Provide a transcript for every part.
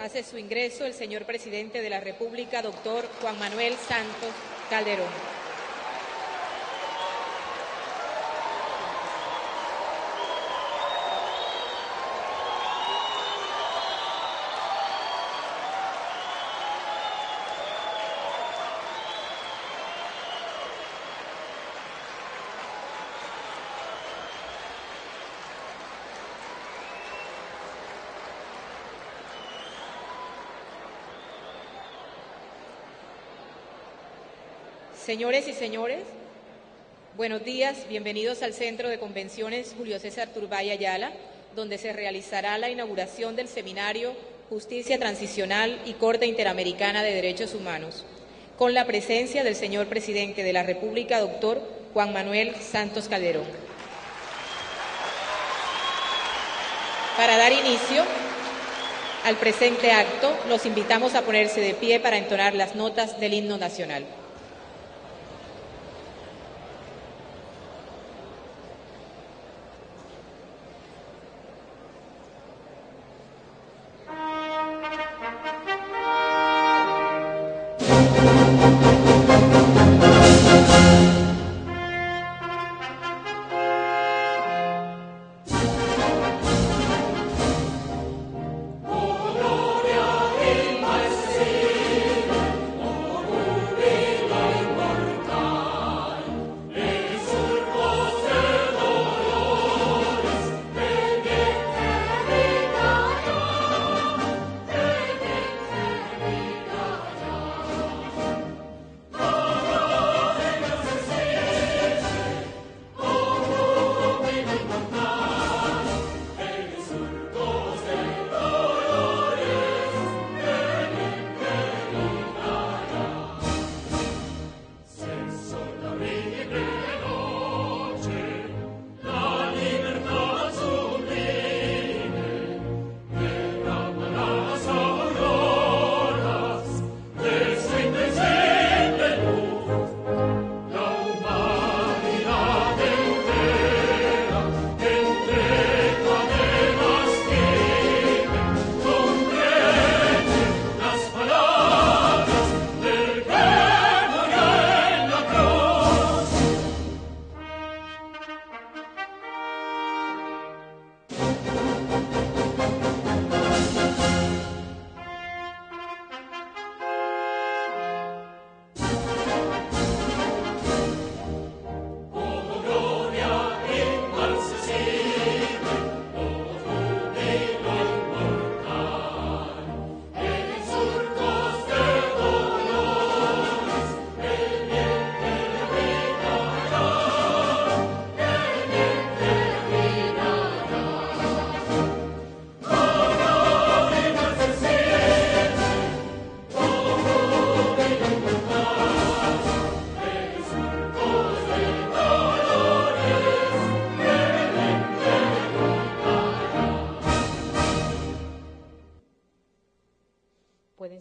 hace su ingreso el señor presidente de la República, doctor Juan Manuel Santos Calderón. Señores y señores, buenos días, bienvenidos al Centro de Convenciones Julio César Turbay Ayala, donde se realizará la inauguración del seminario Justicia Transicional y Corte Interamericana de Derechos Humanos, con la presencia del señor presidente de la República, doctor Juan Manuel Santos Calderón. Para dar inicio al presente acto, los invitamos a ponerse de pie para entonar las notas del himno nacional.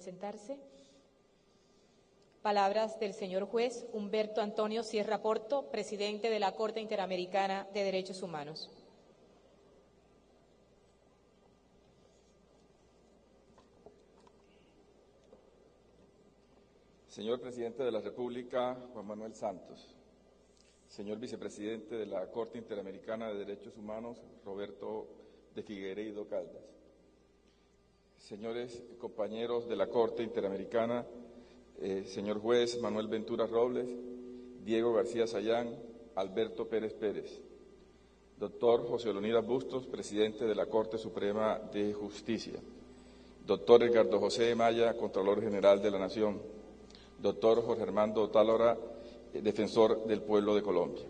Sentarse. Palabras del señor juez Humberto Antonio Sierra Porto, presidente de la Corte Interamericana de Derechos Humanos. Señor presidente de la República, Juan Manuel Santos. Señor vicepresidente de la Corte Interamericana de Derechos Humanos, Roberto de Figueiredo Caldas. Señores compañeros de la Corte Interamericana, señor juez Manuel Ventura Robles, Diego García Sayán, Alberto Pérez Pérez. Doctor José Leonidas Bustos, presidente de la Corte Suprema de Justicia. Doctor Edgardo José Maya, Contralor General de la Nación. Doctor Jorge Armando Tálora, defensor del pueblo de Colombia.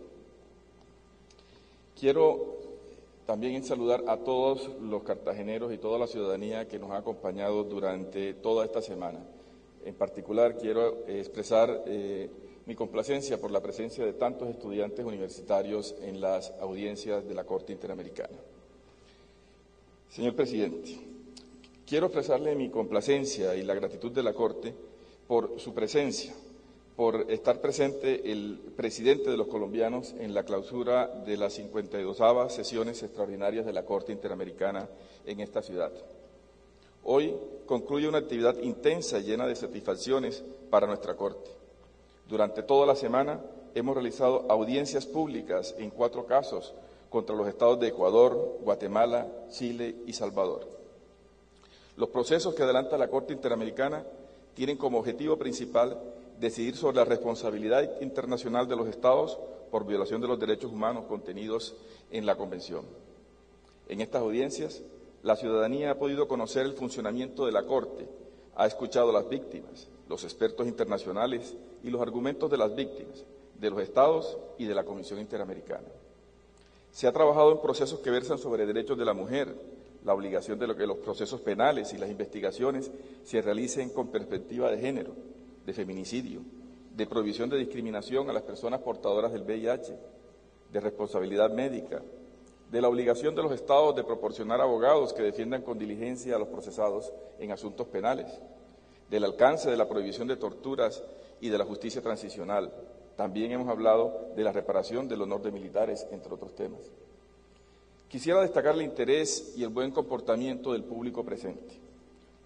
Quiero también saludar a todos los cartageneros y toda la ciudadanía que nos ha acompañado durante toda esta semana. En particular, quiero expresar mi complacencia por la presencia de tantos estudiantes universitarios en las audiencias de la Corte Interamericana. Señor presidente, quiero expresarle mi complacencia y la gratitud de la Corte por su presencia, por estar presente el presidente de los colombianos en la clausura de las 52ª sesiones extraordinarias de la Corte Interamericana en esta ciudad. Hoy concluye una actividad intensa y llena de satisfacciones para nuestra Corte. Durante toda la semana hemos realizado audiencias públicas en 4 casos contra los estados de Ecuador, Guatemala, Chile y Salvador. Los procesos que adelanta la Corte Interamericana tienen como objetivo principal decidir sobre la responsabilidad internacional de los estados por violación de los derechos humanos contenidos en la Convención. En estas audiencias, la ciudadanía ha podido conocer el funcionamiento de la Corte, ha escuchado a las víctimas, los expertos internacionales y los argumentos de las víctimas, de los estados y de la Comisión Interamericana. Se ha trabajado en procesos que versan sobre derechos de la mujer, la obligación de que los procesos penales y las investigaciones se realicen con perspectiva de género, de feminicidio, de prohibición de discriminación a las personas portadoras del VIH, de responsabilidad médica, de la obligación de los estados de proporcionar abogados que defiendan con diligencia a los procesados en asuntos penales, del alcance de la prohibición de torturas y de la justicia transicional. También hemos hablado de la reparación del honor de militares, entre otros temas. Quisiera destacar el interés y el buen comportamiento del público presente.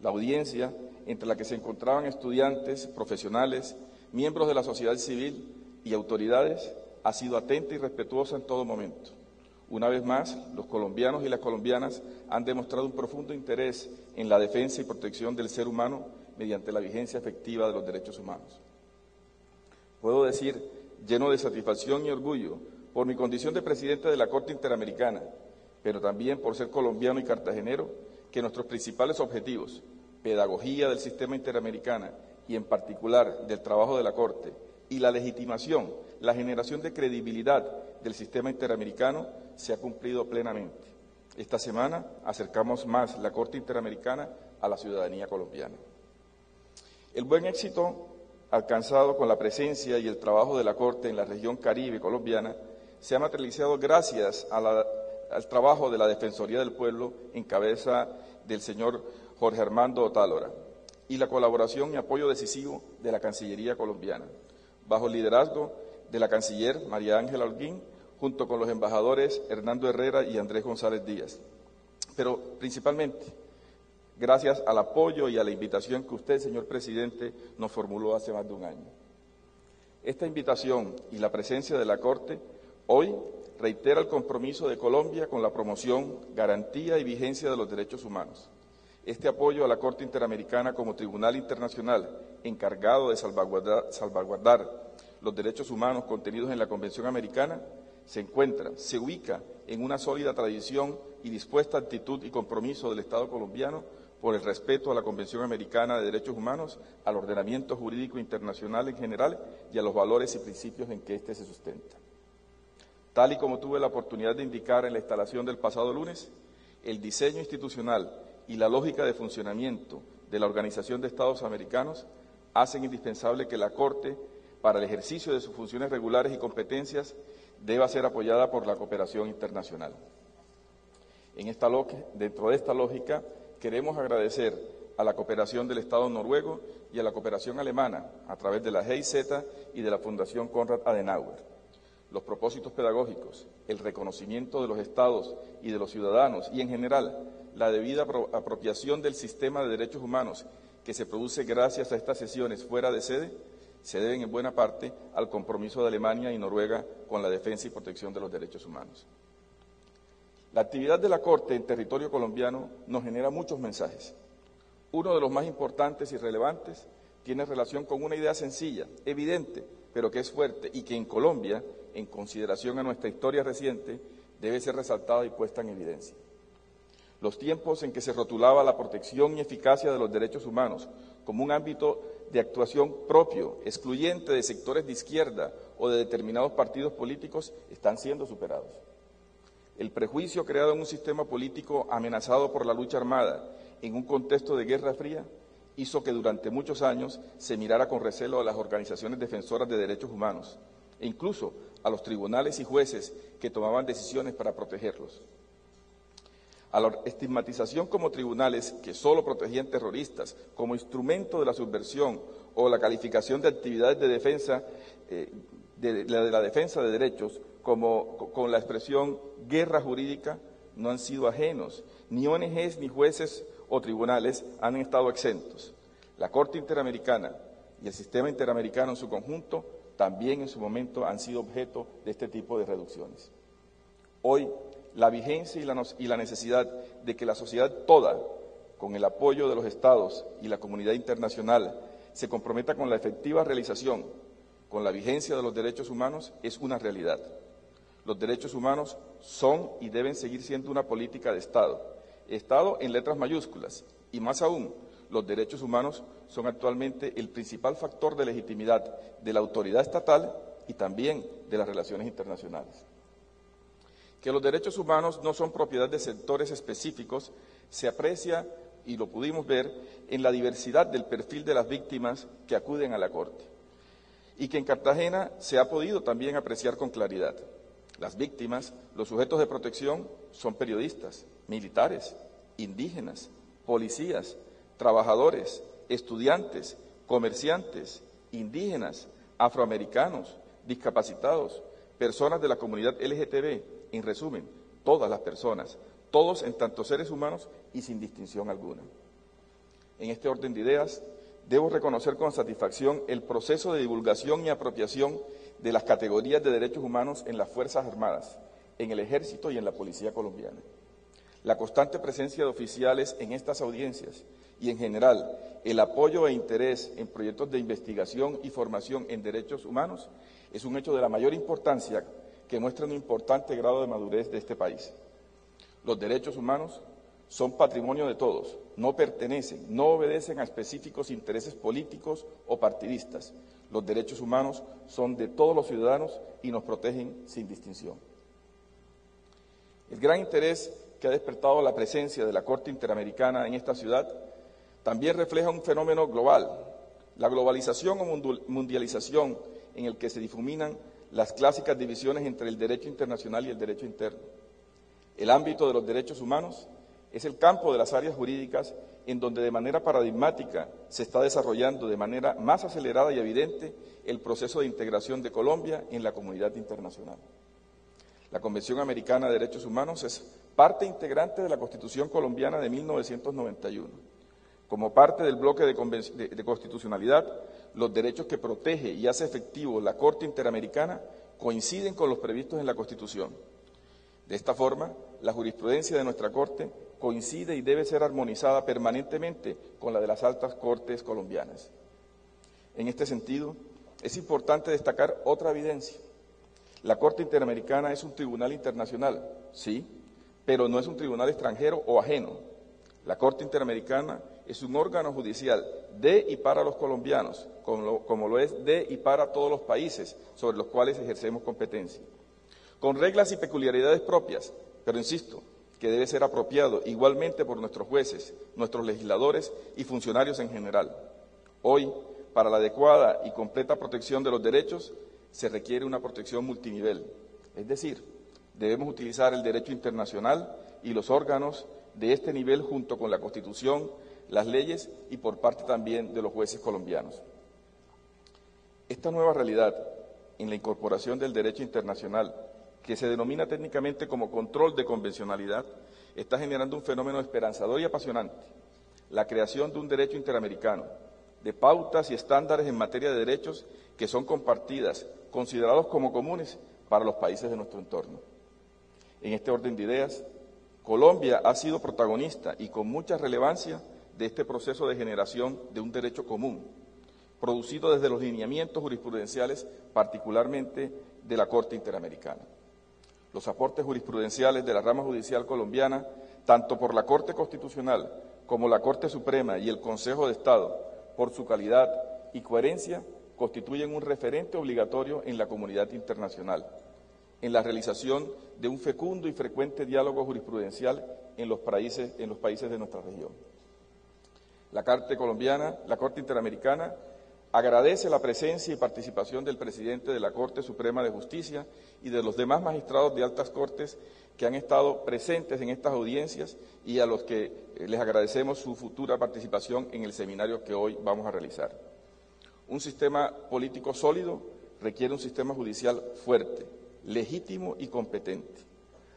La audiencia, entre la que se encontraban estudiantes, profesionales, miembros de la sociedad civil y autoridades, ha sido atenta y respetuosa en todo momento. Una vez más, los colombianos y las colombianas han demostrado un profundo interés en la defensa y protección del ser humano mediante la vigencia efectiva de los derechos humanos. Puedo decir, lleno de satisfacción y orgullo, por mi condición de presidente de la Corte Interamericana, pero también por ser colombiano y cartagenero, que nuestros principales objetivos, pedagogía del sistema interamericano y en particular del trabajo de la Corte, y la legitimación, la generación de credibilidad del sistema interamericano se ha cumplido plenamente. Esta semana acercamos más la Corte Interamericana a la ciudadanía colombiana. El buen éxito alcanzado con la presencia y el trabajo de la Corte en la región Caribe colombiana se ha materializado gracias al trabajo de la Defensoría del Pueblo en cabeza del señor Jorge Armando Otálora y la colaboración y apoyo decisivo de la Cancillería colombiana, bajo el liderazgo de la canciller María Ángela Holguín, junto con los embajadores Hernando Herrera y Andrés González Díaz. Pero principalmente, gracias al apoyo y a la invitación que usted, señor presidente, nos formuló hace más de un año. Esta invitación y la presencia de la Corte hoy reitera el compromiso de Colombia con la promoción, garantía y vigencia de los derechos humanos. Este apoyo a la Corte Interamericana como tribunal internacional encargado de salvaguardar los derechos humanos contenidos en la Convención Americana se ubica en una sólida tradición y dispuesta actitud y compromiso del Estado colombiano por el respeto a la Convención Americana de Derechos Humanos, al ordenamiento jurídico internacional en general y a los valores y principios en que éste se sustenta. Tal y como tuve la oportunidad de indicar en la instalación del pasado lunes, el diseño institucional y la lógica de funcionamiento de la Organización de Estados Americanos hacen indispensable que la Corte, para el ejercicio de sus funciones regulares y competencias, deba ser apoyada por la cooperación internacional. Dentro de esta lógica, queremos agradecer a la cooperación del Estado noruego y a la cooperación alemana a través de la GIZ y de la Fundación Konrad Adenauer. Los propósitos pedagógicos, el reconocimiento de los estados y de los ciudadanos y, en general, la debida apropiación del sistema de derechos humanos que se produce gracias a estas sesiones fuera de sede, se deben en buena parte al compromiso de Alemania y Noruega con la defensa y protección de los derechos humanos. La actividad de la Corte en territorio colombiano nos genera muchos mensajes. Uno de los más importantes y relevantes tiene relación con una idea sencilla, evidente, pero que es fuerte y que en Colombia, en consideración a nuestra historia reciente, debe ser resaltada y puesta en evidencia. Los tiempos en que se rotulaba la protección y eficacia de los derechos humanos como un ámbito de actuación propio, excluyente de sectores de izquierda o de determinados partidos políticos, están siendo superados. El prejuicio creado en un sistema político amenazado por la lucha armada en un contexto de Guerra Fría hizo que durante muchos años se mirara con recelo a las organizaciones defensoras de derechos humanos e incluso a los tribunales y jueces que tomaban decisiones para protegerlos. A la estigmatización como tribunales que solo protegían terroristas como instrumento de la subversión o la calificación de actividades de defensa de la defensa de derechos con la expresión guerra jurídica no han sido ajenos ni ONGs ni jueces o tribunales han estado exentos. La Corte Interamericana y el sistema interamericano en su conjunto también en su momento han sido objeto de este tipo de reducciones. Hoy, la vigencia y la necesidad de que la sociedad toda, con el apoyo de los Estados y la comunidad internacional, se comprometa con la efectiva realización, con la vigencia de los derechos humanos, es una realidad. Los derechos humanos son y deben seguir siendo una política de Estado. Estado en letras mayúsculas, y más aún, los derechos humanos son actualmente el principal factor de legitimidad de la autoridad estatal y también de las relaciones internacionales. Que los derechos humanos no son propiedad de sectores específicos se aprecia, y lo pudimos ver, en la diversidad del perfil de las víctimas que acuden a la Corte, y que en Cartagena se ha podido también apreciar con claridad. Las víctimas, los sujetos de protección, son periodistas, militares, indígenas, policías, trabajadores, estudiantes, comerciantes, indígenas, afroamericanos, discapacitados, personas de la comunidad LGTB, en resumen, todas las personas, todos en tanto seres humanos y sin distinción alguna. En este orden de ideas, debo reconocer con satisfacción el proceso de divulgación y apropiación de las categorías de derechos humanos en las Fuerzas Armadas, en el Ejército y en la Policía colombiana. La constante presencia de oficiales en estas audiencias y, en general, el apoyo e interés en proyectos de investigación y formación en derechos humanos es un hecho de la mayor importancia que muestra un importante grado de madurez de este país. Los derechos humanos son patrimonio de todos, no pertenecen, no obedecen a específicos intereses políticos o partidistas. Los derechos humanos son de todos los ciudadanos y nos protegen sin distinción. El gran interés que ha despertado la presencia de la Corte Interamericana en esta ciudad también refleja un fenómeno global, la globalización o mundialización en el que se difuminan las clásicas divisiones entre el derecho internacional y el derecho interno. El ámbito de los derechos humanos es el campo de las áreas jurídicas en donde de manera paradigmática se está desarrollando de manera más acelerada y evidente el proceso de integración de Colombia en la comunidad internacional. La Convención Americana de Derechos Humanos es parte integrante de la Constitución colombiana de 1991. Como parte del bloque de constitucionalidad, los derechos que protege y hace efectivo la Corte Interamericana coinciden con los previstos en la Constitución. De esta forma, la jurisprudencia de nuestra Corte coincide y debe ser armonizada permanentemente con la de las altas cortes colombianas. En este sentido, es importante destacar otra evidencia. La Corte Interamericana es un tribunal internacional, sí, pero no es un tribunal extranjero o ajeno. La Corte Interamericana es un órgano judicial de y para los colombianos, como lo es de y para todos los países sobre los cuales ejercemos competencia, con reglas y peculiaridades propias, pero insisto, que debe ser apropiado igualmente por nuestros jueces, nuestros legisladores y funcionarios en general. Hoy, para la adecuada y completa protección de los derechos, se requiere una protección multinivel, es decir, debemos utilizar el derecho internacional y los órganos de este nivel junto con la Constitución, las leyes y por parte también de los jueces colombianos. Esta nueva realidad en la incorporación del derecho internacional, que se denomina técnicamente como control de convencionalidad, está generando un fenómeno esperanzador y apasionante, la creación de un derecho interamericano, de pautas y estándares en materia de derechos que son compartidas, considerados como comunes para los países de nuestro entorno. En este orden de ideas, Colombia ha sido protagonista y con mucha relevancia de este proceso de generación de un derecho común, producido desde los lineamientos jurisprudenciales, particularmente de la Corte Interamericana. Los aportes jurisprudenciales de la rama judicial colombiana, tanto por la Corte Constitucional como la Corte Suprema y el Consejo de Estado, por su calidad y coherencia, constituyen un referente obligatorio en la comunidad internacional, en la realización de un fecundo y frecuente diálogo jurisprudencial en los países de nuestra región. La Corte Interamericana, agradece la presencia y participación del presidente de la Corte Suprema de Justicia y de los demás magistrados de altas cortes que han estado presentes en estas audiencias y a los que les agradecemos su futura participación en el seminario que hoy vamos a realizar. Un sistema político sólido requiere un sistema judicial fuerte, legítimo y competente.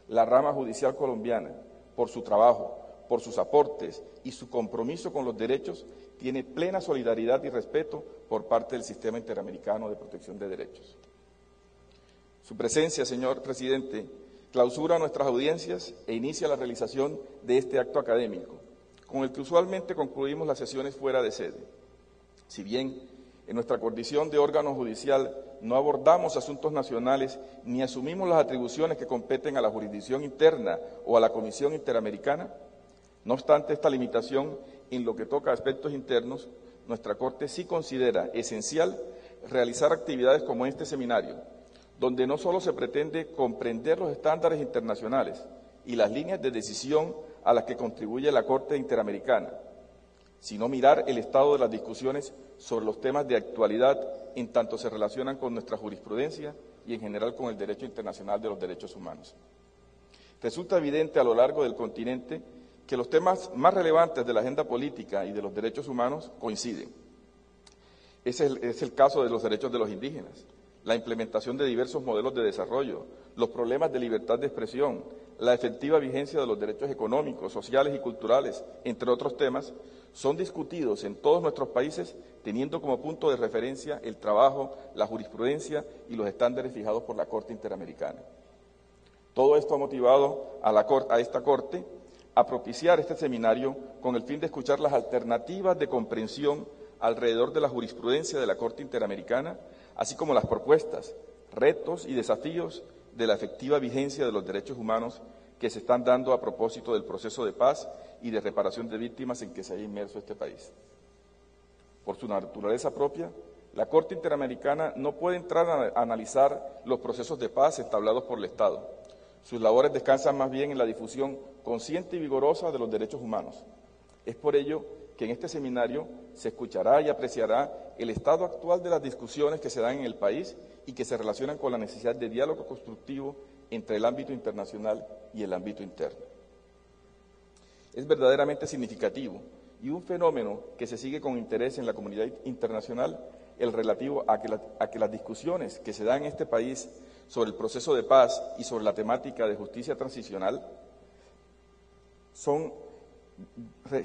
La rama judicial colombiana, por su trabajo, por sus aportes y su compromiso con los derechos, tiene plena solidaridad y respeto por parte del Sistema Interamericano de Protección de Derechos. Su presencia, señor presidente, clausura nuestras audiencias e inicia la realización de este acto académico, con el que usualmente concluimos las sesiones fuera de sede. Si bien en nuestra condición de órgano judicial no abordamos asuntos nacionales ni asumimos las atribuciones que competen a la jurisdicción interna o a la Comisión Interamericana, no obstante esta limitación en lo que toca a aspectos internos, nuestra Corte sí considera esencial realizar actividades como este seminario, donde no solo se pretende comprender los estándares internacionales y las líneas de decisión a las que contribuye la Corte Interamericana, sino mirar el estado de las discusiones sobre los temas de actualidad en tanto se relacionan con nuestra jurisprudencia y en general con el derecho internacional de los derechos humanos. Resulta evidente a lo largo del continente que los temas más relevantes de la agenda política y de los derechos humanos coinciden. Es el caso de los derechos de los indígenas, la implementación de diversos modelos de desarrollo, los problemas de libertad de expresión, la efectiva vigencia de los derechos económicos, sociales y culturales, entre otros temas, son discutidos en todos nuestros países teniendo como punto de referencia el trabajo, la jurisprudencia y los estándares fijados por la Corte Interamericana. Todo esto ha motivado a esta Corte a propiciar este seminario con el fin de escuchar las alternativas de comprensión alrededor de la jurisprudencia de la Corte Interamericana, así como las propuestas, retos y desafíos de la efectiva vigencia de los derechos humanos que se están dando a propósito del proceso de paz y de reparación de víctimas en que se haya inmerso este país. Por su naturaleza propia, la Corte Interamericana no puede entrar a analizar los procesos de paz establecdos por el Estado. Sus labores descansan más bien en la difusión consciente y vigorosa de los derechos humanos. Es por ello que en este seminario se escuchará y apreciará el estado actual de las discusiones que se dan en el país y que se relacionan con la necesidad de diálogo constructivo entre el ámbito internacional y el ámbito interno. Es verdaderamente significativo y un fenómeno que se sigue con interés en la comunidad internacional el relativo a que las discusiones que se dan en este país sobre el proceso de paz y sobre la temática de justicia transicional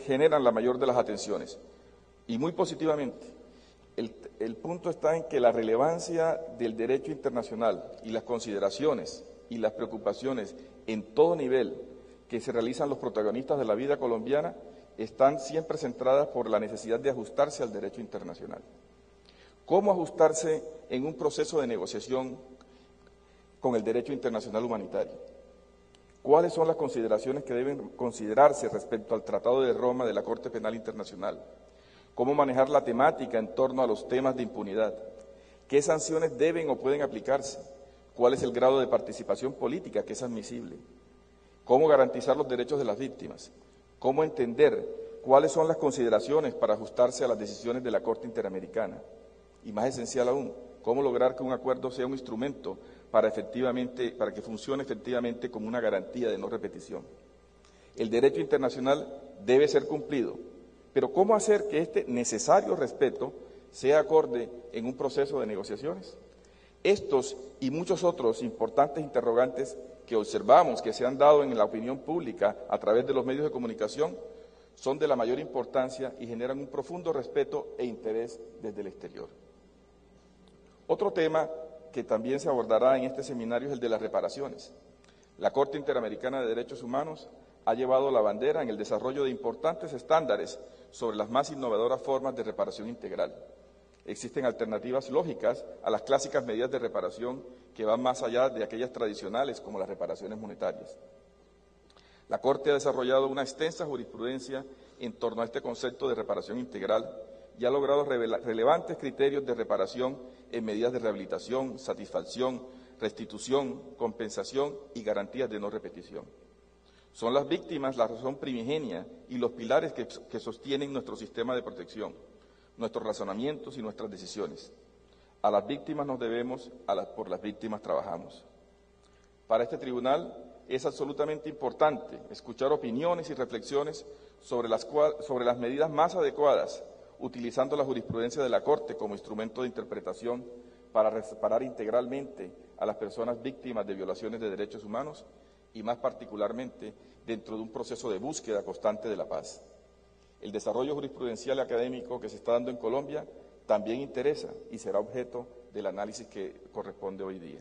generan la mayor de las atenciones y muy positivamente. El punto está en que la relevancia del derecho internacional y las consideraciones y las preocupaciones en todo nivel que se realizan los protagonistas de la vida colombiana están siempre centradas por la necesidad de ajustarse al derecho internacional. ¿Cómo ajustarse en un proceso de negociación con el derecho internacional humanitario? ¿Cuáles son las consideraciones que deben considerarse respecto al Tratado de Roma de la Corte Penal Internacional? ¿Cómo manejar la temática en torno a los temas de impunidad? ¿Qué sanciones deben o pueden aplicarse? ¿Cuál es el grado de participación política que es admisible? ¿Cómo garantizar los derechos de las víctimas? ¿Cómo entender cuáles son las consideraciones para ajustarse a las decisiones de la Corte Interamericana? Y más esencial aún, ¿cómo lograr que un acuerdo sea un instrumento para que funcione efectivamente como una garantía de no repetición? El derecho internacional debe ser cumplido, pero ¿cómo hacer que este necesario respeto sea acorde en un proceso de negociaciones? Estos y muchos otros importantes interrogantes que observamos que se han dado en la opinión pública a través de los medios de comunicación son de la mayor importancia y generan un profundo respeto e interés desde el exterior. Otro tema que también se abordará en este seminario es el de las reparaciones. La Corte Interamericana de Derechos Humanos ha llevado la bandera en el desarrollo de importantes estándares sobre las más innovadoras formas de reparación integral. Existen alternativas lógicas a las clásicas medidas de reparación que van más allá de aquellas tradicionales como las reparaciones monetarias. La Corte ha desarrollado una extensa jurisprudencia en torno a este concepto de reparación integral y ha logrado relevantes criterios de reparación en medidas de rehabilitación, satisfacción, restitución, compensación y garantías de no repetición. Son las víctimas la razón primigenia y los pilares que sostienen nuestro sistema de protección, nuestros razonamientos y nuestras decisiones. A las víctimas nos debemos, por las víctimas trabajamos. Para este tribunal es absolutamente importante escuchar opiniones y reflexiones sobre las medidas más adecuadas, utilizando la jurisprudencia de la Corte como instrumento de interpretación para reparar integralmente a las personas víctimas de violaciones de derechos humanos y más particularmente dentro de un proceso de búsqueda constante de la paz. El desarrollo jurisprudencial y académico que se está dando en Colombia también interesa y será objeto del análisis que corresponde hoy día.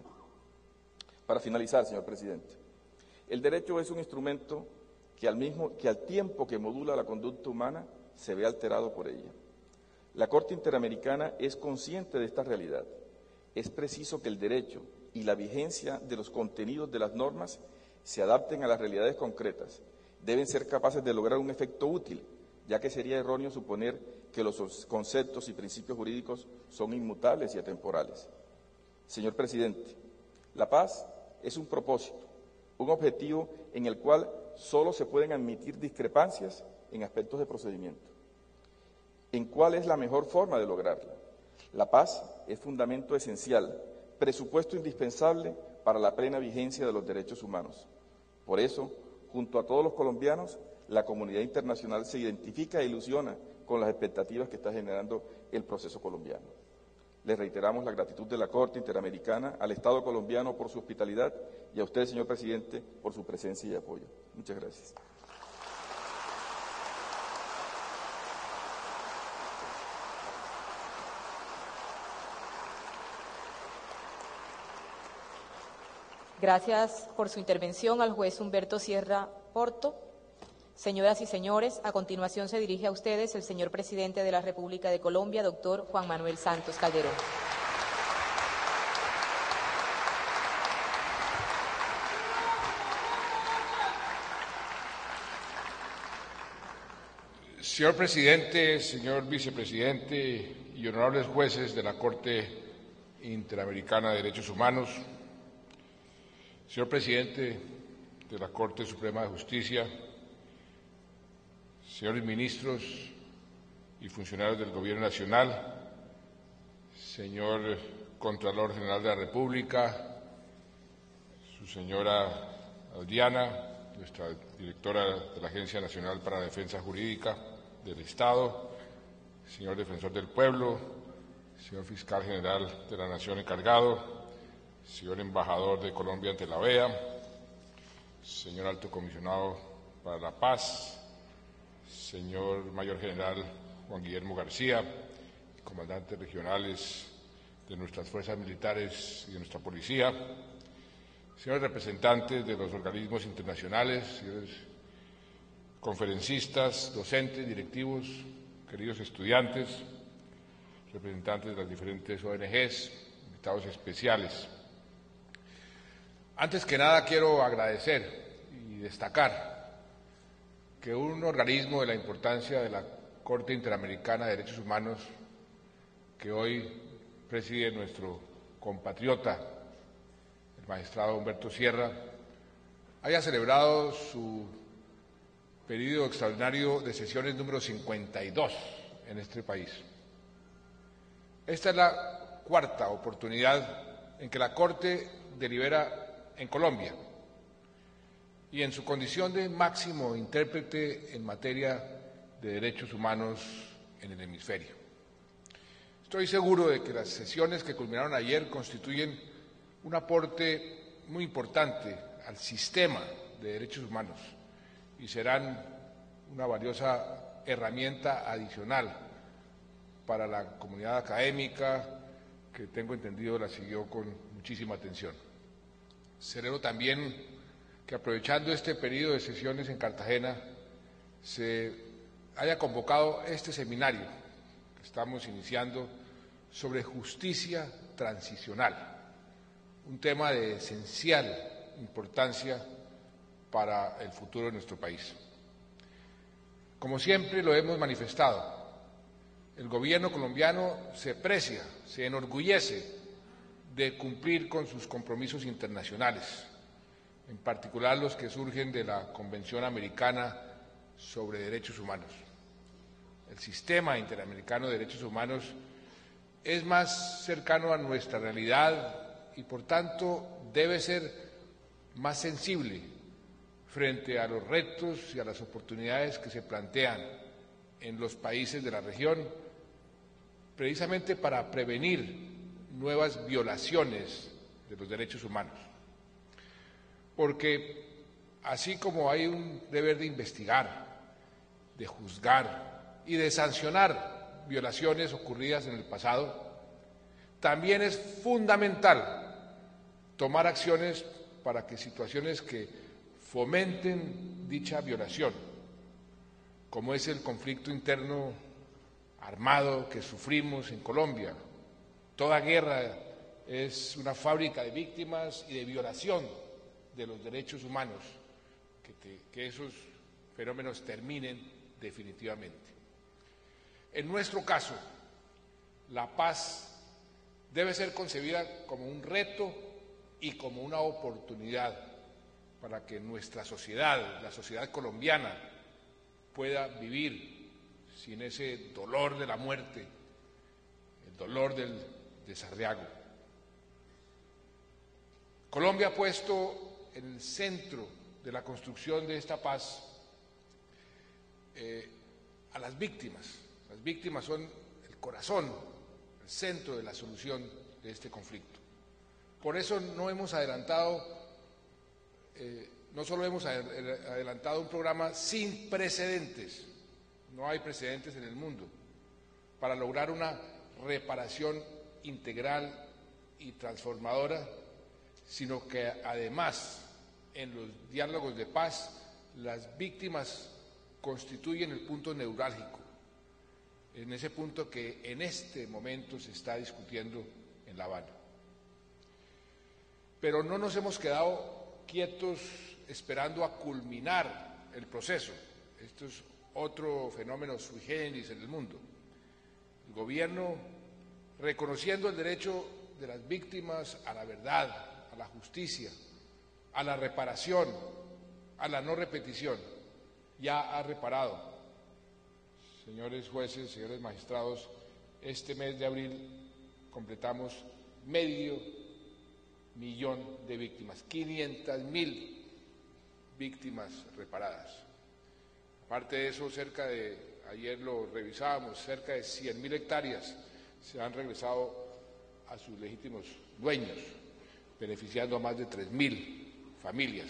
Para finalizar, señor presidente, el derecho es un instrumento que al tiempo que modula la conducta humana, se ve alterado por ella. La Corte Interamericana es consciente de esta realidad. Es preciso que el derecho y la vigencia de los contenidos de las normas se adapten a las realidades concretas. Deben ser capaces de lograr un efecto útil, ya que sería erróneo suponer que los conceptos y principios jurídicos son inmutables y atemporales. Señor presidente, la paz es un propósito, un objetivo en el cual solo se pueden admitir discrepancias en aspectos de procedimiento. ¿En cuál es la mejor forma de lograrla? La paz es fundamento esencial, presupuesto indispensable para la plena vigencia de los derechos humanos. Por eso, junto a todos los colombianos, la comunidad internacional se identifica e ilusiona con las expectativas que está generando el proceso colombiano. Les reiteramos la gratitud de la Corte Interamericana, al Estado colombiano por su hospitalidad y a usted, señor presidente, por su presencia y apoyo. Muchas gracias. Gracias por su intervención al juez Humberto Sierra Porto. Señoras y señores, a continuación se dirige a ustedes el señor presidente de la República de Colombia, doctor Juan Manuel Santos Calderón. Señor presidente, señor vicepresidente y honorables jueces de la Corte Interamericana de Derechos Humanos, señor presidente de la Corte Suprema de Justicia, señores ministros y funcionarios del Gobierno Nacional, señor Contralor General de la República, su señora Diana, nuestra directora de la Agencia Nacional para la Defensa Jurídica del Estado, señor Defensor del Pueblo, señor Fiscal General de la Nación encargado, señor Embajador de Colombia ante la OEA, señor Alto Comisionado para la Paz, señor Mayor General Juan Guillermo García, comandantes regionales de nuestras fuerzas militares y de nuestra policía, señores representantes de los organismos internacionales, señores conferencistas, docentes, directivos, queridos estudiantes, representantes de las diferentes ONGs, invitados especiales. Antes que nada quiero agradecer y destacar que un organismo de la importancia de la Corte Interamericana de Derechos Humanos, que hoy preside nuestro compatriota, el magistrado Humberto Sierra, haya celebrado su periodo extraordinario de sesiones número 52 en este país. Esta es la cuarta oportunidad en que la Corte delibera en Colombia y en su condición de máximo intérprete en materia de derechos humanos en el hemisferio. Estoy seguro de que las sesiones que culminaron ayer constituyen un aporte muy importante al sistema de derechos humanos y serán una valiosa herramienta adicional para la comunidad académica, que tengo entendido la siguió con muchísima atención. Celebro también que, aprovechando este periodo de sesiones en Cartagena, se haya convocado este seminario que estamos iniciando sobre justicia transicional, un tema de esencial importancia para el futuro de nuestro país. Como siempre lo hemos manifestado, el gobierno colombiano se precia, se enorgullece de cumplir con sus compromisos internacionales, en particular los que surgen de la Convención Americana sobre Derechos Humanos. El sistema interamericano de derechos humanos es más cercano a nuestra realidad y, por tanto, debe ser más sensible frente a los retos y a las oportunidades que se plantean en los países de la región, precisamente para prevenir nuevas violaciones de los derechos humanos. Porque así como hay un deber de investigar, de juzgar y de sancionar violaciones ocurridas en el pasado, también es fundamental tomar acciones para que situaciones que fomenten dicha violación, como es el conflicto interno armado que sufrimos en Colombia. Toda guerra es una fábrica de víctimas y de violación de los derechos humanos, que esos fenómenos terminen definitivamente. En nuestro caso, la paz debe ser concebida como un reto y como una oportunidad para que nuestra sociedad, la sociedad colombiana, pueda vivir sin ese dolor de la muerte, el dolor del desarraigo. Colombia ha puesto en el centro de la construcción de esta paz a las víctimas. Las víctimas son el corazón, el centro de la solución de este conflicto. Por eso no solo hemos adelantado un programa sin precedentes, no hay precedentes en el mundo, para lograr una reparación integral y transformadora, sino que además en los diálogos de paz las víctimas constituyen el punto neurálgico, en ese punto que en este momento se está discutiendo en La Habana. Pero no nos hemos quedado quietos esperando a culminar el proceso. Esto es otro fenómeno sui generis en el mundo. El gobierno, reconociendo el derecho de las víctimas a la verdad, a la justicia, a la reparación, a la no repetición, ya ha reparado. Señores jueces, señores magistrados, este mes de abril completamos 500.000 de víctimas, 500.000 víctimas reparadas. Aparte de eso, ayer lo revisábamos, cerca de 100.000 hectáreas se han regresado a sus legítimos dueños, beneficiando a más de 3.000 familias.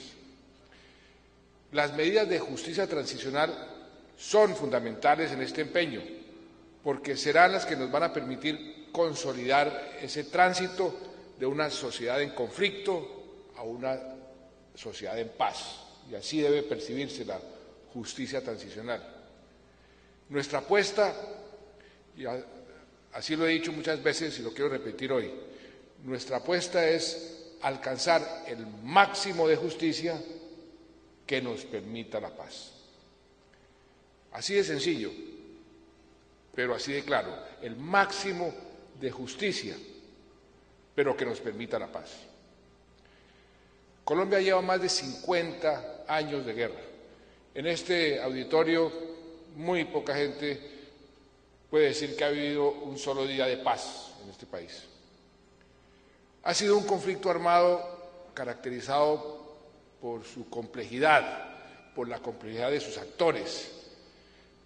Las medidas de justicia transicional son fundamentales en este empeño, porque serán las que nos van a permitir consolidar ese tránsito de una sociedad en conflicto a una sociedad en paz, y así debe percibirse la justicia transicional. Nuestra apuesta, y así lo he dicho muchas veces y lo quiero repetir hoy, nuestra apuesta es alcanzar el máximo de justicia que nos permita la paz. Así de sencillo, pero así de claro, el máximo de justicia, pero que nos permita la paz. Colombia lleva más de 50 años de guerra. En este auditorio, muy poca gente puede decir que ha vivido un solo día de paz en este país. Ha sido un conflicto armado caracterizado por su complejidad, por la complejidad de sus actores,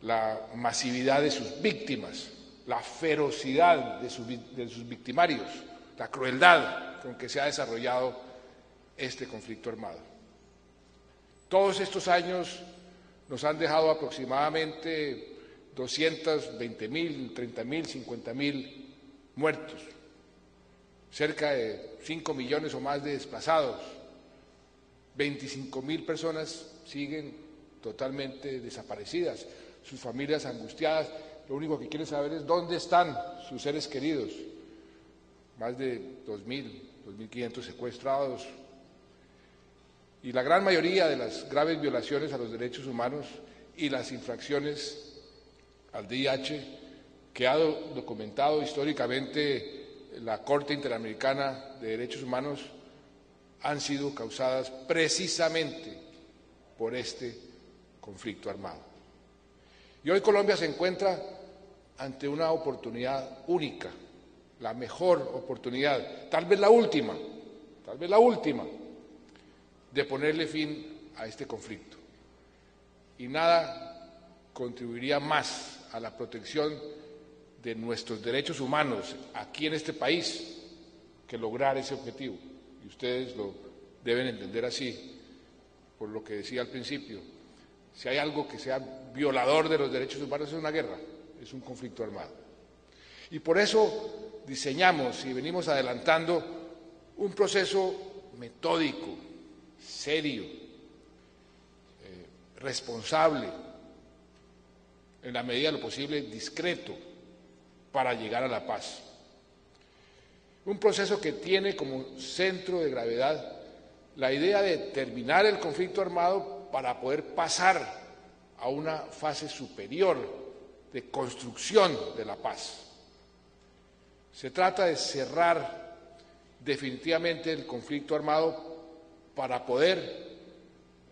la masividad de sus víctimas, la ferocidad de sus victimarios, la crueldad con que se ha desarrollado este conflicto armado. Todos estos años nos han dejado aproximadamente 220.000, 30.000, 50.000 muertos, cerca de 5 millones o más de desplazados, 25.000 personas siguen totalmente desaparecidas, sus familias angustiadas, lo único que quieren saber es dónde están sus seres queridos, más de 2.000, 2.500 secuestrados, y la gran mayoría de las graves violaciones a los derechos humanos y las infracciones al DIH que ha documentado históricamente la Corte Interamericana de Derechos Humanos han sido causadas precisamente por este conflicto armado. Y hoy Colombia se encuentra ante una oportunidad única, la mejor oportunidad, tal vez la última, de ponerle fin a este conflicto. Y nada contribuiría más a la protección de nuestros derechos humanos aquí en este país que lograr ese objetivo. Y ustedes lo deben entender así. por lo que decía al principio. Si hay algo que sea violador de los derechos humanos es una guerra, es un conflicto armado. Y por eso diseñamos y venimos adelantando un proceso metódico, serio, responsable, en la medida de lo posible discreto, para llegar a la paz. Un proceso que tiene como centro de gravedad la idea de terminar el conflicto armado para poder pasar a una fase superior de construcción de la paz. Se trata de cerrar definitivamente el conflicto armado para poder,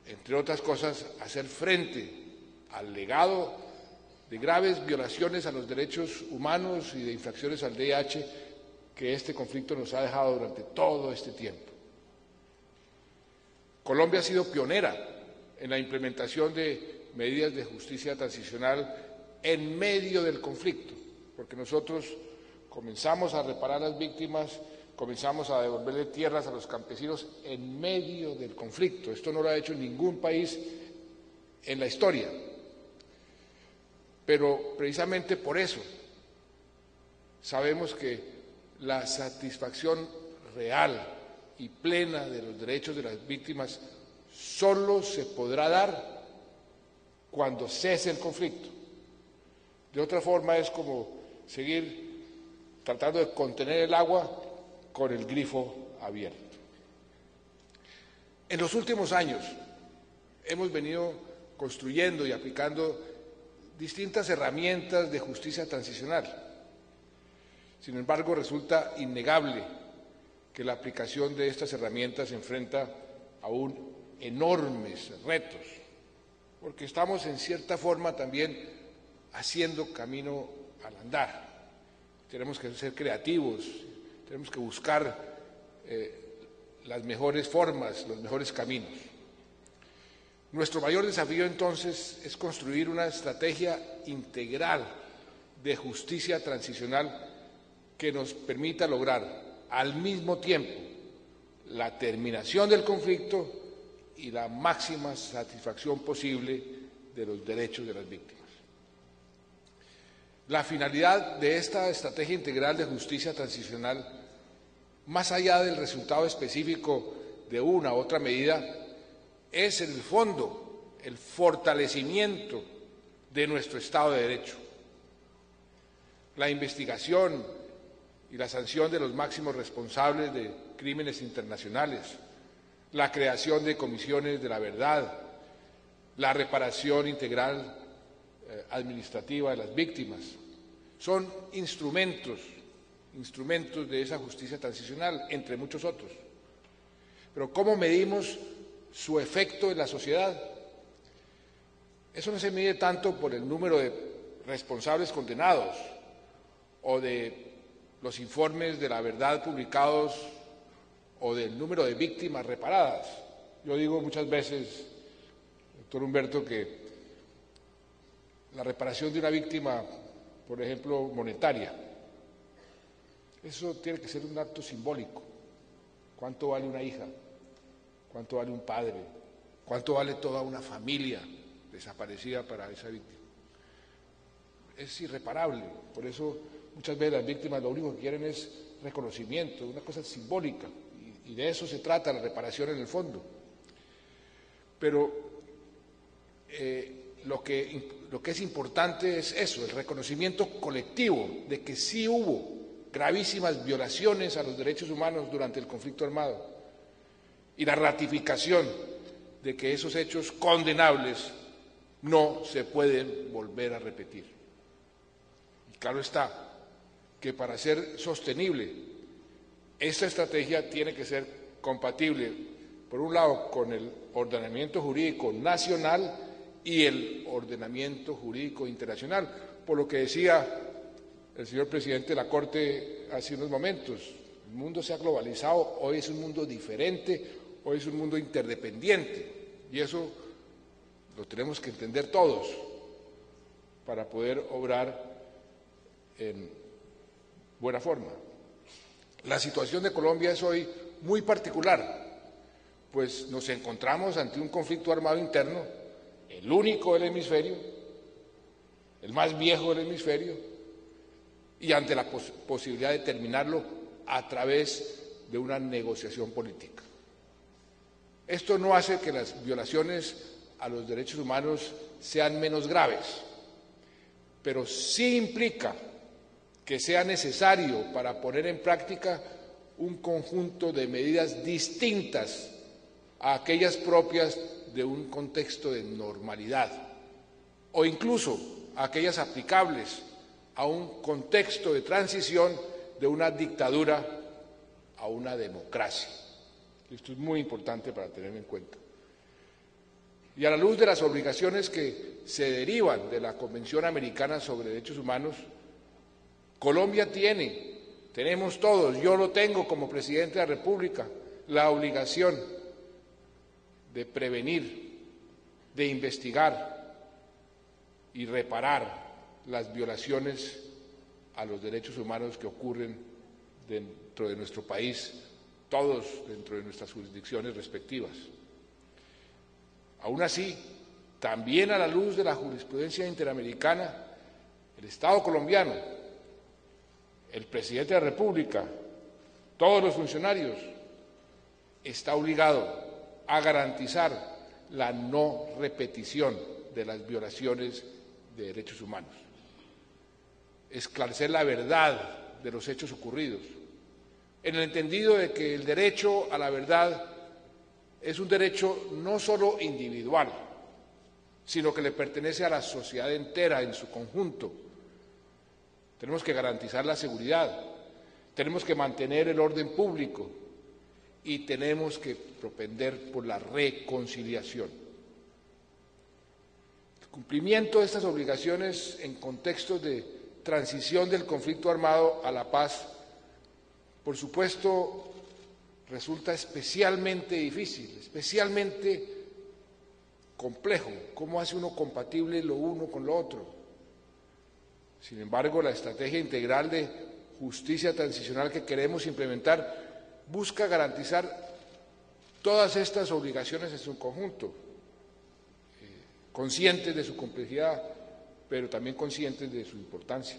entre otras cosas, hacer frente al legado de graves violaciones a los derechos humanos y de infracciones al DH que este conflicto nos ha dejado durante todo este tiempo. Colombia ha sido pionera en la implementación de medidas de justicia transicional en medio del conflicto, porque nosotros comenzamos a reparar a las víctimas, comenzamos a devolverle tierras a los campesinos en medio del conflicto. Esto no lo ha hecho ningún país en la historia. Pero precisamente por eso sabemos que la satisfacción real y plena de los derechos de las víctimas solo se podrá dar cuando cese el conflicto. De otra forma es como seguir tratando de contener el agua con el grifo abierto. En los últimos años hemos venido construyendo y aplicando distintas herramientas de justicia transicional. Sin embargo, resulta innegable que la aplicación de estas herramientas se enfrenta aún enormes retos, porque estamos en cierta forma también haciendo camino al andar. Tenemos que ser creativos, tenemos que buscar las mejores formas, los mejores caminos. Nuestro mayor desafío entonces es construir una estrategia integral de justicia transicional que nos permita lograr al mismo tiempo la terminación del conflicto y la máxima satisfacción posible de los derechos de las víctimas. La finalidad de esta estrategia integral de justicia transicional, más allá del resultado específico de una u otra medida, es en el fondo el fortalecimiento de nuestro Estado de Derecho. La investigación y la sanción de los máximos responsables de crímenes internacionales, la creación de comisiones de la verdad, la reparación integral administrativa de las víctimas, son instrumentos de esa justicia transicional, entre muchos otros. Pero ¿cómo medimos su efecto en la sociedad? Eso no se mide tanto por el número de responsables condenados o de los informes de la verdad publicados o del número de víctimas reparadas. Yo digo muchas veces, doctor Humberto, que la reparación de una víctima, por ejemplo, monetaria, eso tiene que ser un acto simbólico. ¿Cuánto vale una hija? ¿Cuánto vale un padre? ¿Cuánto vale toda una familia desaparecida para esa víctima? Es irreparable. Por eso muchas veces las víctimas lo único que quieren es reconocimiento, una cosa simbólica, y de eso se trata la reparación en el fondo. Pero lo que es importante es eso, el reconocimiento colectivo de que sí hubo gravísimas violaciones a los derechos humanos durante el conflicto armado y la ratificación de que esos hechos condenables no se pueden volver a repetir. Y claro está que para ser sostenible esta estrategia tiene que ser compatible, por un lado, con el ordenamiento jurídico nacional y el ordenamiento jurídico internacional, por lo que decía el señor presidente de la Corte hace unos momentos, el mundo se ha globalizado, hoy es un mundo diferente, hoy es un mundo interdependiente, y eso lo tenemos que entender todos para poder obrar en buena forma. La situación de Colombia es hoy muy particular, pues nos encontramos ante un conflicto armado interno, el único del hemisferio, el más viejo del hemisferio, y ante la posibilidad de terminarlo a través de una negociación política. Esto no hace que las violaciones a los derechos humanos sean menos graves, pero sí implica que sea necesario para poner en práctica un conjunto de medidas distintas a aquellas propias de un contexto de normalidad, o incluso a aquellas aplicables a un contexto de transición de una dictadura a una democracia. Esto es muy importante para tener en cuenta. Y a la luz de las obligaciones que se derivan de la Convención Americana sobre Derechos Humanos, Colombia tenemos todos, yo lo tengo como presidente de la República, la obligación de prevenir, de investigar y reparar las violaciones a los derechos humanos que ocurren dentro de nuestro país, todos dentro de nuestras jurisdicciones respectivas. Aún así, también a la luz de la jurisprudencia interamericana, el Estado colombiano, el presidente de la República, todos los funcionarios, está obligado a garantizar la no repetición de las violaciones de derechos humanos, esclarecer la verdad de los hechos ocurridos, en el entendido de que el derecho a la verdad es un derecho no solo individual, sino que le pertenece a la sociedad entera en su conjunto. Tenemos que garantizar la seguridad, tenemos que mantener el orden público y tenemos que propender por la reconciliación. El cumplimiento de estas obligaciones en contextos de transición del conflicto armado a la paz, por supuesto, resulta especialmente difícil, especialmente complejo. ¿Cómo hace uno compatible lo uno con lo otro? Sin embargo, la estrategia integral de justicia transicional que queremos implementar busca garantizar todas estas obligaciones en su conjunto, conscientes de su complejidad, pero también conscientes de su importancia.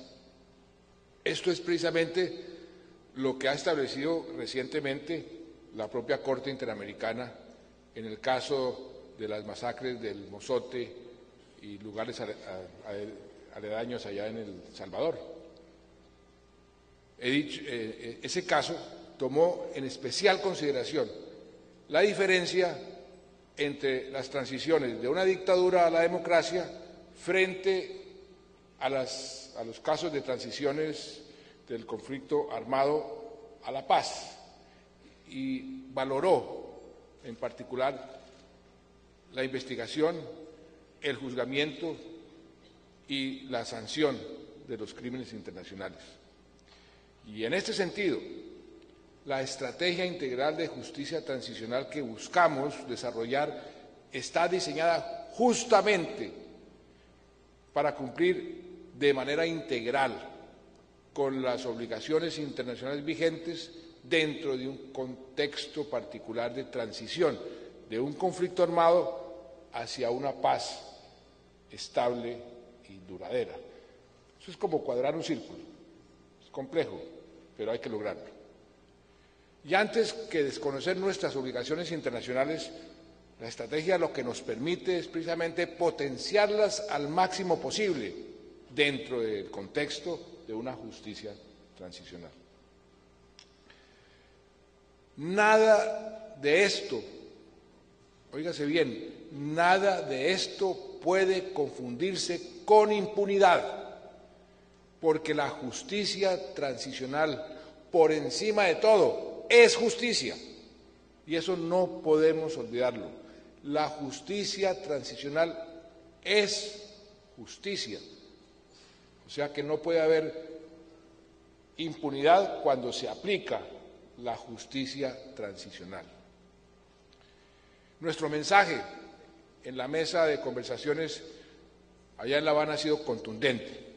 Esto es precisamente lo que ha establecido recientemente la propia Corte Interamericana en el caso de las masacres del Mozote y lugares aledaños allá en El Salvador. Ese caso tomó en especial consideración la diferencia entre las transiciones de una dictadura a la democracia frente a los casos de transiciones del conflicto armado a la paz, y valoró en particular la investigación, el juzgamiento y la sanción de los crímenes internacionales. Y en este sentido, la estrategia integral de justicia transicional que buscamos desarrollar está diseñada justamente para cumplir de manera integral con las obligaciones internacionales vigentes dentro de un contexto particular de transición de un conflicto armado hacia una paz estable y duradera. Eso es como cuadrar un círculo, es complejo, pero hay que lograrlo. Y antes que desconocer nuestras obligaciones internacionales, la estrategia lo que nos permite es precisamente potenciarlas al máximo posible dentro del contexto de una justicia transicional. Nada de esto, óigase bien, nada de esto puede confundirse con impunidad, porque la justicia transicional, por encima de todo, es justicia, y eso no podemos olvidarlo. La justicia transicional es justicia, o sea que no puede haber impunidad cuando se aplica la justicia transicional. Nuestro mensaje en la mesa de conversaciones allá en La Habana ha sido contundente.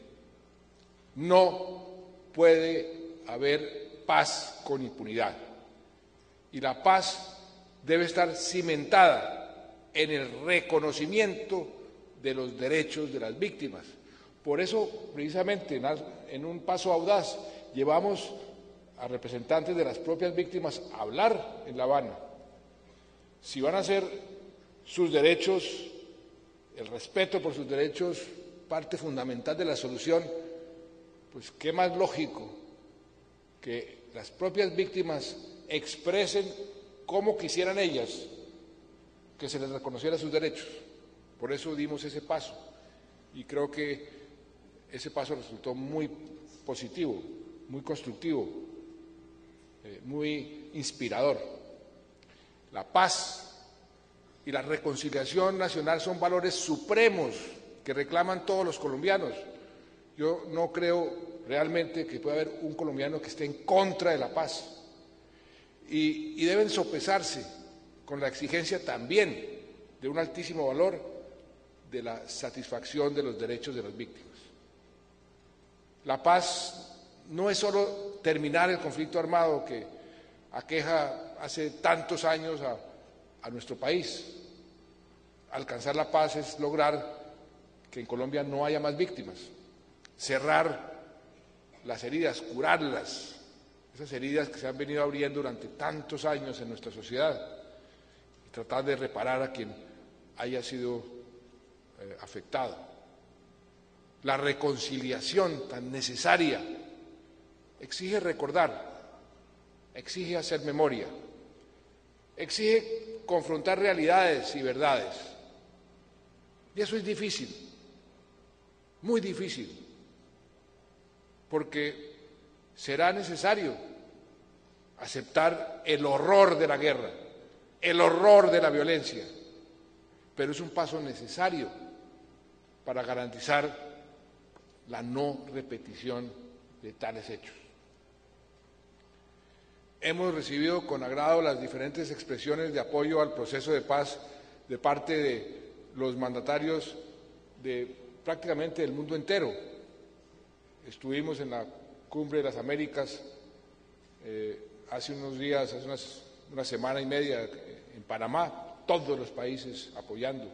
No puede haber paz con impunidad. Y la paz debe estar cimentada en el reconocimiento de los derechos de las víctimas. Por eso, precisamente, en un paso audaz, llevamos a representantes de las propias víctimas a hablar en La Habana. Si van a ser sus derechos, el respeto por sus derechos, parte fundamental de la solución, pues qué más lógico que las propias víctimas expresen cómo quisieran ellas que se les reconociera sus derechos. Por eso dimos ese paso y creo que ese paso resultó muy positivo, muy constructivo, muy inspirador. La paz y la reconciliación nacional son valores supremos que reclaman todos los colombianos. Yo no creo realmente que pueda haber un colombiano que esté en contra de la paz y deben sopesarse con la exigencia también de un altísimo valor de la satisfacción de los derechos de las víctimas. La paz no es solo terminar el conflicto armado que aqueja hace tantos años a nuestro país. Alcanzar la paz es lograr que en Colombia no haya más víctimas, cerrar las heridas, curarlas, esas heridas que se han venido abriendo durante tantos años en nuestra sociedad, y tratar de reparar a quien haya sido afectado. La reconciliación tan necesaria exige recordar, exige hacer memoria, exige confrontar realidades y verdades. Y eso es difícil, muy difícil, porque será necesario aceptar el horror de la guerra, el horror de la violencia, pero es un paso necesario para garantizar la no repetición de tales hechos. Hemos recibido con agrado las diferentes expresiones de apoyo al proceso de paz de parte de los mandatarios de prácticamente el mundo entero. Estuvimos en la Cumbre de las Américas hace unos días, hace una semana y media en Panamá, todos los países apoyando.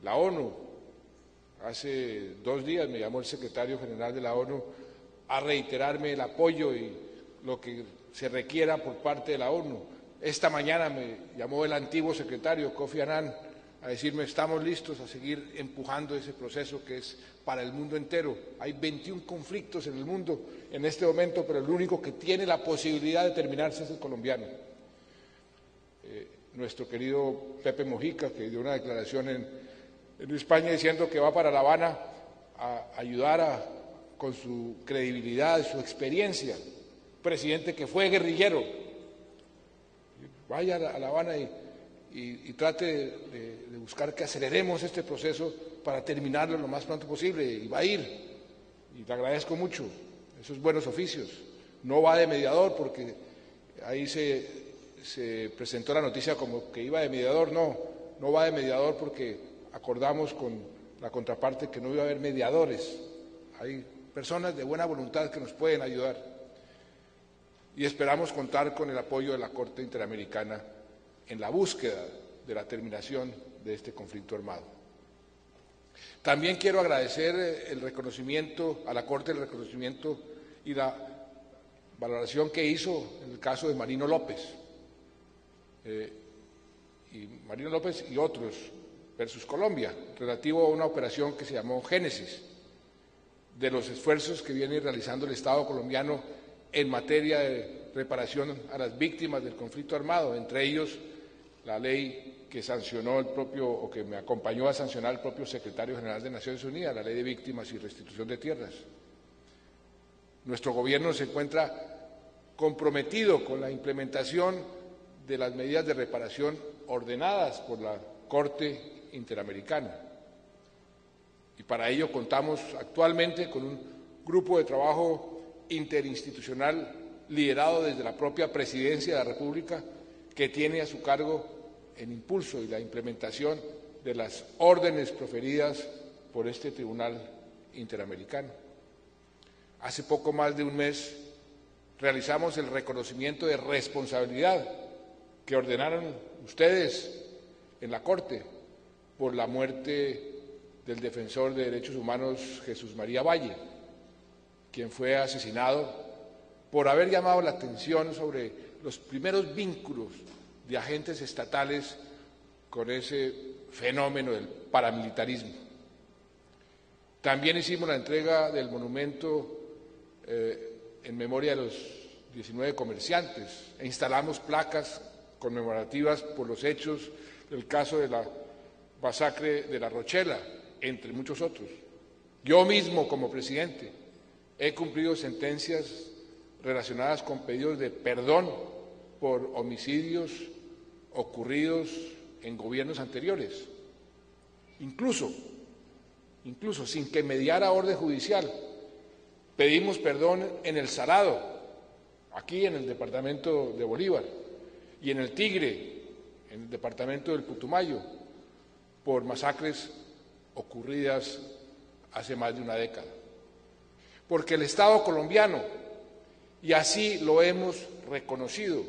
La ONU, hace 2 días me llamó el secretario general de la ONU a reiterarme el apoyo y lo que se requiera por parte de la ONU. Esta mañana me llamó el antiguo secretario Kofi Annan a decirme estamos listos a seguir empujando ese proceso que es para el mundo entero. Hay 21 conflictos en el mundo en este momento, pero el único que tiene la posibilidad de terminarse es el colombiano. Nuestro querido Pepe Mujica, que dio una declaración en España diciendo que va para La Habana a ayudar con su credibilidad, su experiencia, presidente que fue guerrillero, vaya a La Habana y trate de buscar que aceleremos este proceso para terminarlo lo más pronto posible, y va a ir, y le agradezco mucho esos buenos oficios. No va de mediador, porque ahí se presentó la noticia como que iba de mediador. No va de mediador porque acordamos con la contraparte que no iba a haber mediadores. Hay personas de buena voluntad que nos pueden ayudar y esperamos contar con el apoyo de la Corte Interamericana en la búsqueda de la terminación de este conflicto armado. También quiero agradecer el reconocimiento a la Corte, el reconocimiento y la valoración que hizo en el caso de Marino López. Marino López y otros versus Colombia, relativo a una operación que se llamó Génesis, de los esfuerzos que viene realizando el Estado colombiano en materia de reparación a las víctimas del conflicto armado, entre ellos la ley que sancionó el propio, o que me acompañó a sancionar el propio secretario general de Naciones Unidas, la Ley de Víctimas y Restitución de Tierras. Nuestro gobierno se encuentra comprometido con la implementación de las medidas de reparación ordenadas por la Corte Interamericana. Y para ello contamos actualmente con un grupo de trabajo interinstitucional liderado desde la propia Presidencia de la República, que tiene a su cargo el impulso y la implementación de las órdenes proferidas por este Tribunal Interamericano. Hace poco más de un mes realizamos el reconocimiento de responsabilidad que ordenaron ustedes en la Corte por la muerte del defensor de derechos humanos Jesús María Valle, quien fue asesinado por haber llamado la atención sobre los primeros vínculos de agentes estatales con ese fenómeno del paramilitarismo. También hicimos la entrega del monumento en memoria de los 19 comerciantes e instalamos placas conmemorativas por los hechos del caso de la masacre de La Rochela, entre muchos otros. Yo mismo, como presidente, he cumplido sentencias relacionadas con pedidos de perdón por homicidios ocurridos en gobiernos anteriores, incluso sin que mediara orden judicial. Pedimos perdón en El Salado, aquí en el departamento de Bolívar, y en el Tigre, en el departamento del Putumayo, por masacres ocurridas hace más de una década. Porque el Estado colombiano, y así lo hemos reconocido,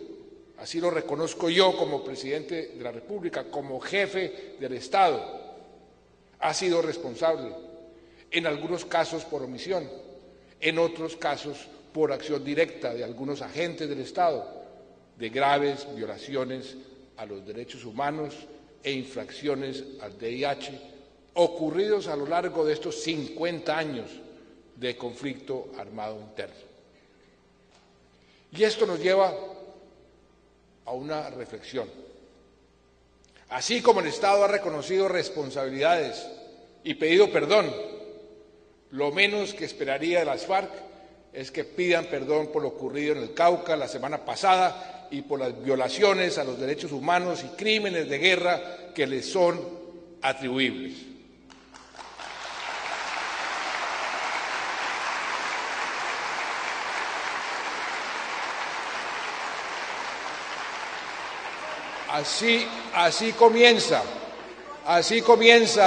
así lo reconozco yo como presidente de la República, como jefe del Estado, ha sido responsable, en algunos casos por omisión, en otros casos por acción directa de algunos agentes del Estado, de graves violaciones a los derechos humanos e infracciones al VIH ocurridos a lo largo de estos 50 años de conflicto armado interno. Y esto nos lleva a una reflexión. Así como el Estado ha reconocido responsabilidades y pedido perdón, lo menos que esperaría de las FARC es que pidan perdón por lo ocurrido en el Cauca la semana pasada y por las violaciones a los derechos humanos y crímenes de guerra que les son atribuibles. Así comienza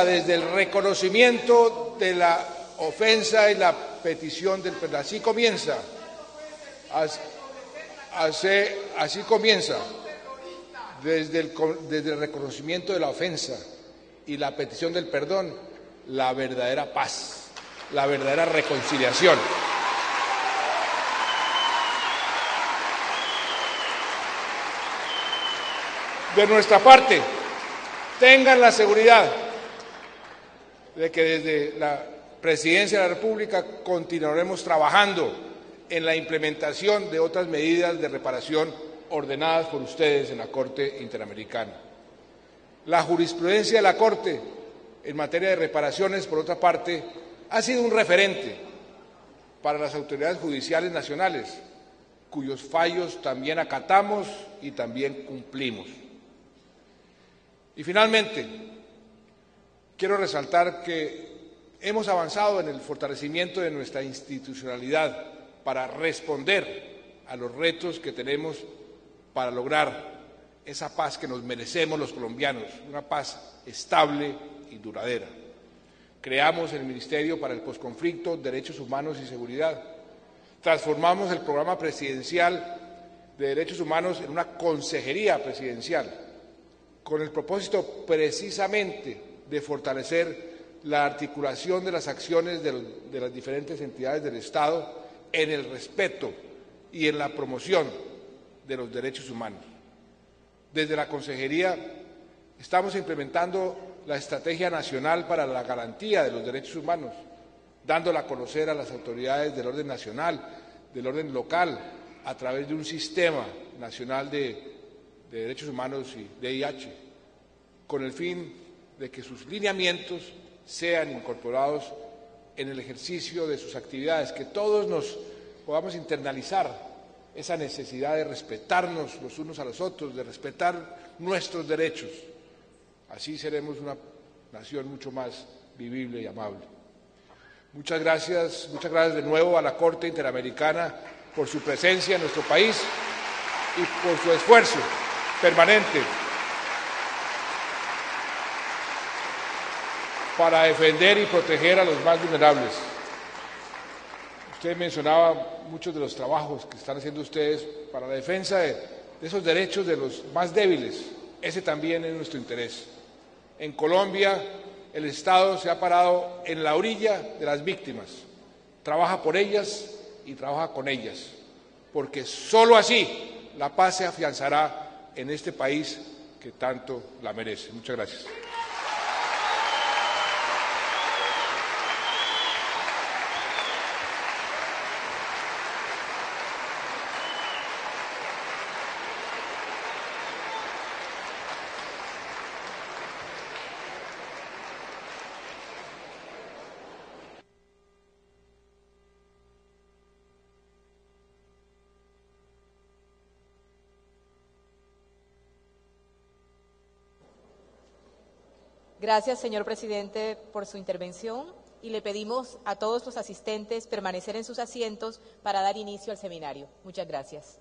desde el reconocimiento de la ofensa y la petición del perdón. Así comienza desde el reconocimiento de la ofensa y la petición del perdón, la verdadera paz, la verdadera reconciliación. De nuestra parte, tengan la seguridad de que desde la Presidencia de la República continuaremos trabajando en la implementación de otras medidas de reparación ordenadas por ustedes en la Corte Interamericana. La jurisprudencia de la Corte en materia de reparaciones, por otra parte, ha sido un referente para las autoridades judiciales nacionales, cuyos fallos también acatamos y también cumplimos. Y finalmente, quiero resaltar que hemos avanzado en el fortalecimiento de nuestra institucionalidad para responder a los retos que tenemos para lograr esa paz que nos merecemos los colombianos, una paz estable y duradera. Creamos el Ministerio para el Posconflicto, Derechos Humanos y Seguridad. Transformamos el programa presidencial de Derechos Humanos en una consejería presidencial, con el propósito precisamente de fortalecer la articulación de las acciones de las diferentes entidades del Estado en el respeto y en la promoción de los derechos humanos. Desde la Consejería estamos implementando la Estrategia Nacional para la Garantía de los Derechos Humanos, dándola a conocer a las autoridades del orden nacional, del orden local, a través de un sistema nacional de derechos humanos y VIH, con el fin de que sus lineamientos sean incorporados en el ejercicio de sus actividades, que todos nos podamos internalizar esa necesidad de respetarnos los unos a los otros, de respetar nuestros derechos. Así seremos una nación mucho más vivible y amable. Muchas gracias de nuevo a la Corte Interamericana por su presencia en nuestro país y por su esfuerzo permanente para defender y proteger a los más vulnerables. Usted mencionaba muchos de los trabajos que están haciendo ustedes para la defensa de de esos derechos de los más débiles. Ese también es nuestro interés. En Colombia, el Estado se ha parado en la orilla de las víctimas, trabaja por ellas y trabaja con ellas, porque solo así la paz se afianzará en este país que tanto la merece. Muchas gracias. Gracias, señor presidente, por su intervención y le pedimos a todos los asistentes permanecer en sus asientos para dar inicio al seminario. Muchas gracias.